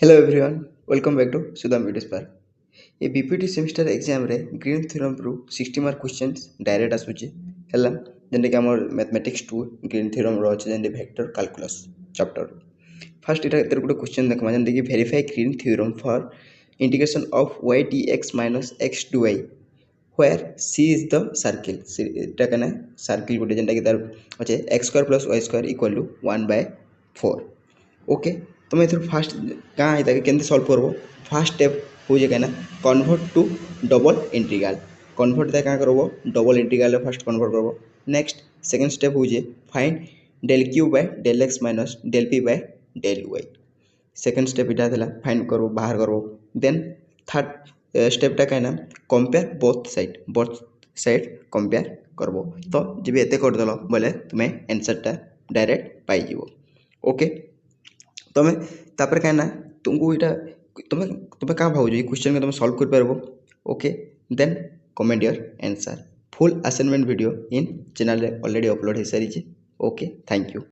Hello everyone, welcome back to Sudham Video Spark. A BPT semester exam रे green theorem रु 60 mark questions direct आसुची हला जें데 कि हमर मैथमेटिक्स 2 ग्रीन थ्योरम रो अछि जें데 वेक्टर कैलकुलस चैप्टर फर्स्ट इटा एतर गुटे क्वेश्चन देखमा जें데 कि verify green theorem for integration of y dx minus x to y where c is the circle एटा कने सर्किल गुटे जेंटा कि तार अछि x² + y² = 1/4 ओके तुम एथर फास्ट कहाँ है केमती सॉल्व करबो फास्ट स्टेप हो जे कहना convert to double integral convert दे कहाँ करबो डबल इंटीग्रल फास्ट कन्वर्ट करबो नेक्स्ट सेकंड स्टेप हो जे find del q by del x minus del p by del y second step इटा थला फाइंड करबो बाहर करबो देन थर्ड स्टेप टा कहना कंपेयर बोथ साइड कंपेयर करबो तो जब एते कर दलो बोले तुम्हें आंसर टा डायरेक्ट पाई जीवो ओके तुम तापर क्या ना तुमको यहाँ तुम तुम क्या भाव क्वेश्चन के तुम सॉल्व कर पारबो okay then comment your answer full assignment video in channel रे ऑलरेडी अपलोड हो सारी ओके थैंक यू।